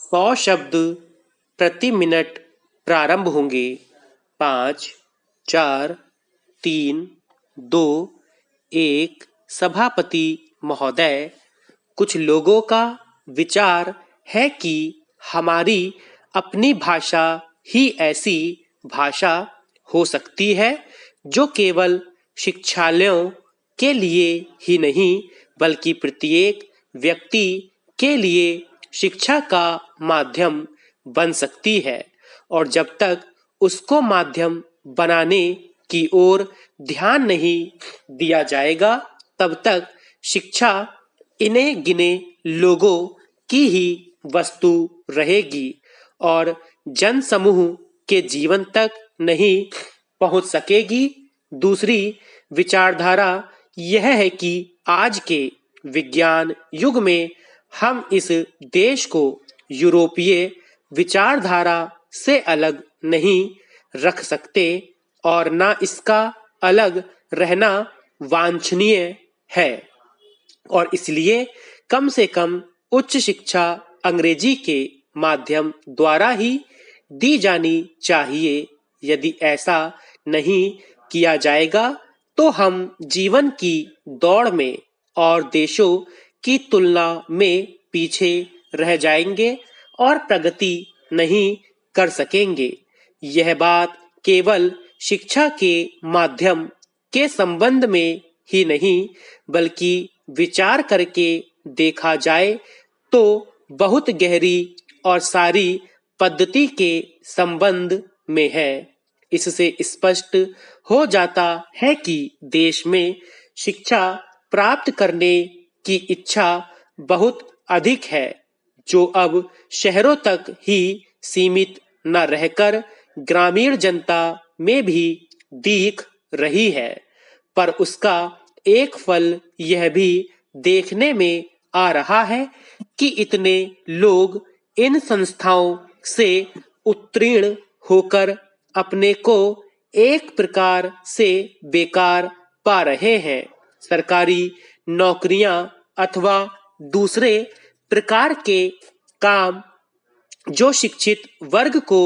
100 शब्द प्रति मिनट प्रारंभ होंगे। 5, 4, 3, 2, 1। सभापति महोदय, कुछ लोगों का विचार है कि हमारी अपनी भाषा ही ऐसी भाषा हो सकती है जो केवल शिक्षालयों के लिए ही नहीं बल्कि प्रत्येक व्यक्ति के लिए शिक्षा का माध्यम बन सकती है, और जब तक उसको माध्यम बनाने की ओर ध्यान नहीं दिया जाएगा तब तक शिक्षा इने गिने लोगों की ही वस्तु रहेगी और जन समूह के जीवन तक नहीं पहुंच सकेगी। दूसरी विचारधारा यह है कि आज के विज्ञान युग में हम इस देश को यूरोपीय विचारधारा से अलग नहीं रख सकते और न इसका अलग रहना वांछनीय है, और इसलिए कम से कम उच्च शिक्षा अंग्रेजी के माध्यम द्वारा ही दी जानी चाहिए। यदि ऐसा नहीं किया जाएगा तो हम जीवन की दौड़ में और देशों की तुलना में पीछे रह जाएंगे और प्रगति नहीं कर सकेंगे। यह बात केवल शिक्षा के माध्यम के संबंध में ही नहीं बल्कि विचार करके देखा जाए तो बहुत गहरी और सारी पद्धति के संबंध में है। इससे स्पष्ट हो जाता है कि देश में शिक्षा प्राप्त करने की इच्छा बहुत अधिक है, जो अब शहरों तक ही सीमित न रहकर ग्रामीण जनता में भी दिख रही है। पर उसका एक फल यह भी देखने में आ रहा है कि इतने लोग इन संस्थाओं से उत्तीर्ण होकर अपने को एक प्रकार से बेकार पा रहे हैं। सरकारी नौकरियां अथवा दूसरे प्रकार के काम जो शिक्षित वर्ग को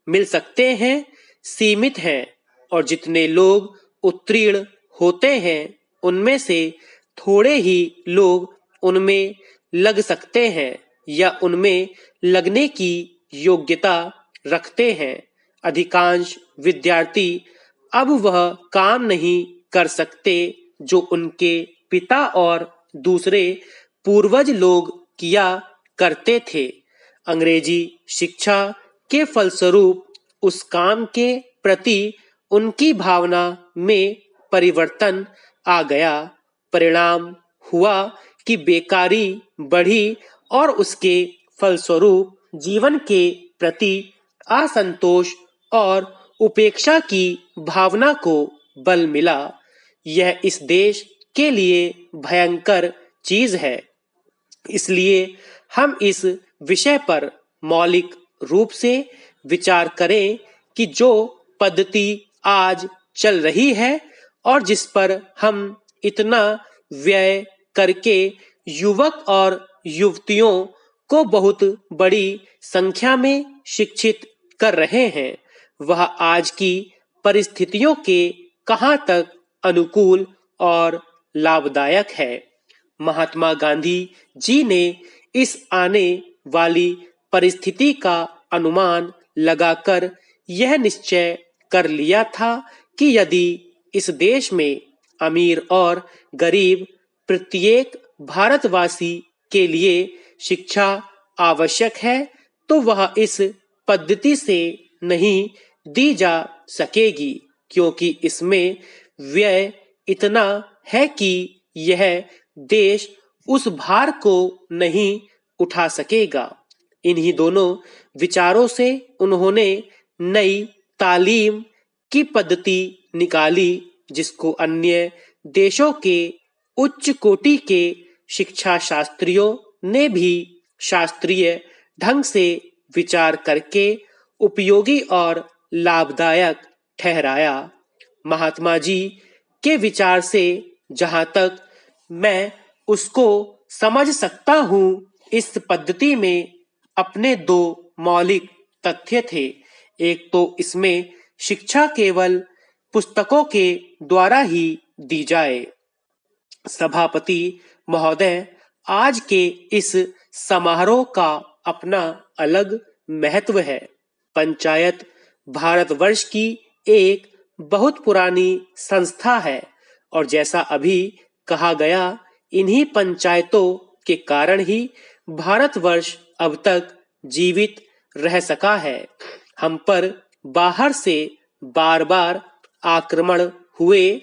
मिल सकते हैं सीमित हैं, और जितने लोग उत्तीर्ण होते हैं उनमें से थोड़े ही लोग उनमें लग सकते हैं या उनमें लगने की योग्यता रखते हैं। अधिकांश विद्यार्थी अब वह काम नहीं कर सकते जो उनके पिता और दूसरे पूर्वज लोग किया करते थे। अंग्रेजी शिक्षा के फलस्वरूप उस काम के प्रति उनकी भावना में परिवर्तन आ गया। परिणाम हुआ कि बेकारी बढ़ी और उसके फलस्वरूप जीवन के प्रति असंतोष और उपेक्षा की भावना को बल मिला। यह इस देश के लिए भयंकर चीज है। इसलिए हम इस विषय पर मौलिक रूप से विचार करें कि जो पद्धति आज चल रही है और जिस पर हम इतना व्यय करके युवक और युवतियों को बहुत बड़ी संख्या में शिक्षित कर रहे हैं, वह आज की परिस्थितियों के कहां तक अनुकूल और लाभदायक है। महात्मा गांधी जी ने इस आने वाली परिस्थिति का अनुमान लगाकर यह निश्चय कर लिया था कि यदि इस देश में अमीर और गरीब प्रत्येक भारतवासी के लिए शिक्षा आवश्यक है तो वह इस पद्धति से नहीं दी जा सकेगी, क्योंकि इसमें व्यय इतना है कि यह देश उस भार को नहीं उठा सकेगा। इन्हीं दोनों विचारों से उन्होंने नई तालीम की पद्धति निकाली जिसको अन्य देशों के उच्च कोटि के शिक्षा शास्त्रियों ने भी शास्त्रीय ढंग से विचार करके उपयोगी और लाभदायक ठहराया। महात्मा जी के विचार से जहां तक मैं उसको समझ सकता हूं, इस पद्धति में अपने दो मौलिक तथ्य थे। एक तो इसमें शिक्षा केवल पुस्तकों के द्वारा ही दी जाए। सभापति महोदय, आज के इस समारोह का अपना अलग महत्व है। पंचायत भारतवर्ष की एक बहुत पुरानी संस्था है और जैसा अभी कहा गया, इन्हीं पंचायतों के कारण ही भारतवर्ष अब तक जीवित रह सका है। हम पर बाहर से बार बार आक्रमण हुए,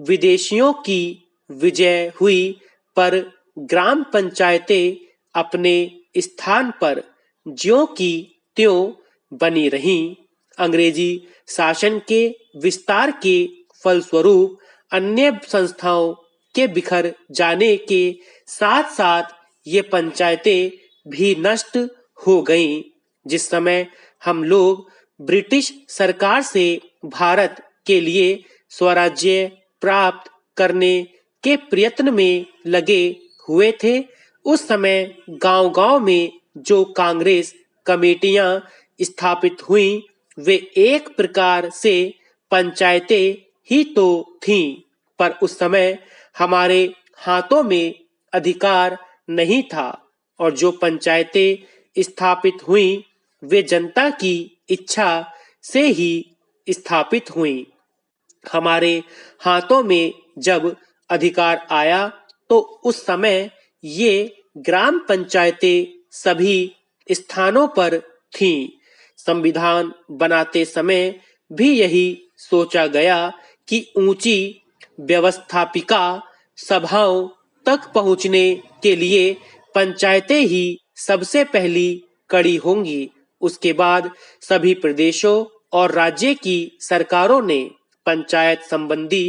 विदेशियों की विजय हुई, पर ग्राम पंचायतें अपने स्थान पर ज्यों की त्यों बनी रहीं। अंग्रेजी शासन के विस्तार के फलस्वरूप अन्य संस्थाओं के बिखर जाने के साथ साथ ये पंचायतें भी नष्ट हो गईं। जिस समय हम लोग ब्रिटिश सरकार से भारत के लिए स्वराज्य प्राप्त करने के प्रयत्न में लगे हुए थे, उस समय गांव-गांव में जो कांग्रेस कमेटियां स्थापित हुईं, वे एक प्रकार से पंचायतें ही तो थीं, पर उस समय हमारे हाथों में अधिकार नहीं था और जो पंचायतें स्थापित हुईं, वे जनता की इच्छा से ही स्थापित हुईं। हमारे हाथों में जब अधिकार आया तो उस समय ये ग्राम पंचायतें सभी स्थानों पर थीं। संविधान बनाते समय भी यही सोचा गया कि ऊंची व्यवस्थापिका सभाओं तक पहुंचने के लिए पंचायतें ही सबसे पहली कड़ी होंगी। उसके बाद सभी प्रदेशों और राज्य की सरकारों ने पंचायत संबंधी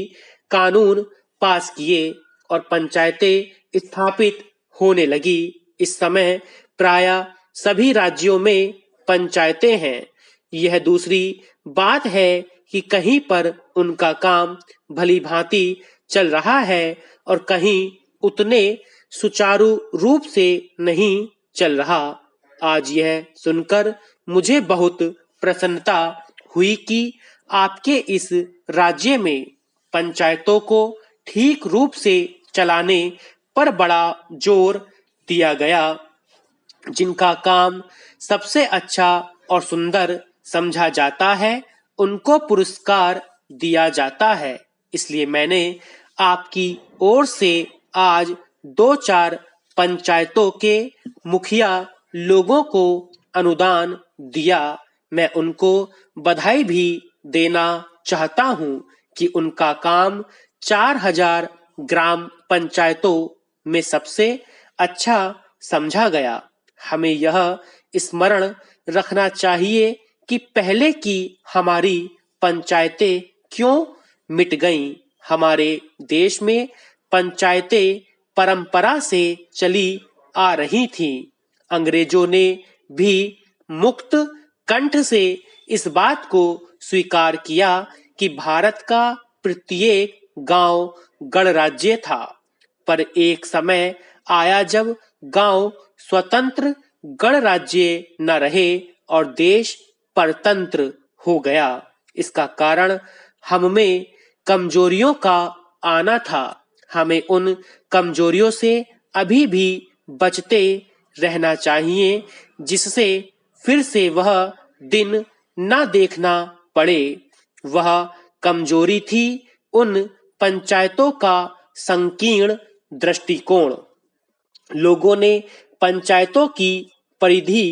कानून पास किए और पंचायतें स्थापित होने लगी। इस समय प्रायः सभी राज्यों में पंचायतें हैं। यह दूसरी बात है कि कहीं पर उनका काम भली भांति चल रहा है और कहीं उतने सुचारू रूप से नहीं चल रहा। आज यह सुनकर मुझे बहुत प्रसन्नता हुई कि आपके इस राज्य में पंचायतों को ठीक रूप से चलाने पर बड़ा जोर दिया गया। जिनका काम सबसे अच्छा और सुंदर समझा जाता है, उनको पुरस्कार दिया जाता है। इसलिए मैंने आपकी ओर से आज 2-4 पंचायतों के मुखिया लोगों को अनुदान दिया। मैं उनको बधाई भी देना चाहता हूं कि उनका काम 4000 ग्राम पंचायतों में सबसे अच्छा समझा गया। हमें यह स्मरण रखना चाहिए कि पहले की हमारी पंचायतें क्यों मिट गईं। हमारे देश में पंचायतें परंपरा से चली आ रही थीं। अंग्रेजों ने भी मुक्त कंठ से इस बात को स्वीकार किया कि भारत का प्रत्येक गांव गणराज्य था, पर एक समय आया जब गांव स्वतंत्र गणराज्य न रहे और देश परतंत्र हो गया। इसका कारण हम में कमजोरियों का आना था। हमें उन कमजोरियों से अभी भी बचते रहना चाहिए, जिससे फिर से वह दिन न देखना पड़े। वह कमजोरी थी उन पंचायतों का संकीर्ण दृष्टिकोण। लोगों ने पंचायतों की परिधि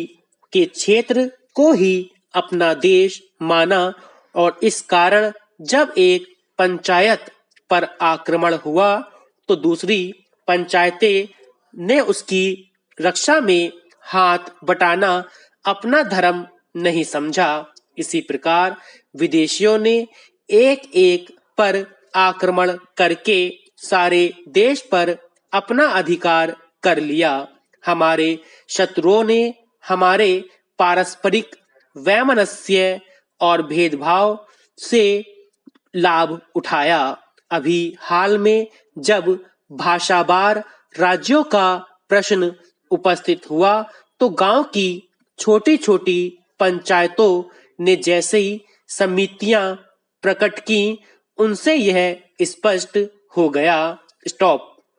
के क्षेत्र को ही अपना देश माना और इस कारण जब एक पंचायत पर आक्रमण हुआ तो दूसरी पंचायतें ने उसकी रक्षा में हाथ बटाना अपना धर्म नहीं समझा। इसी प्रकार विदेशियों ने एक एक पर आक्रमण करके सारे देश पर अपना अधिकार कर लिया। हमारे शत्रुओं ने हमारे पारस्परिक वैमनस्य और भेदभाव से लाभ उठाया। अभी हाल में जब भाषावार राज्यों का प्रश्न उपस्थित हुआ तो गांव की छोटी छोटी पंचायतों ने जैसे ही समितियां प्रकट की, उनसे यह स्पष्ट हो गया। स्टॉप।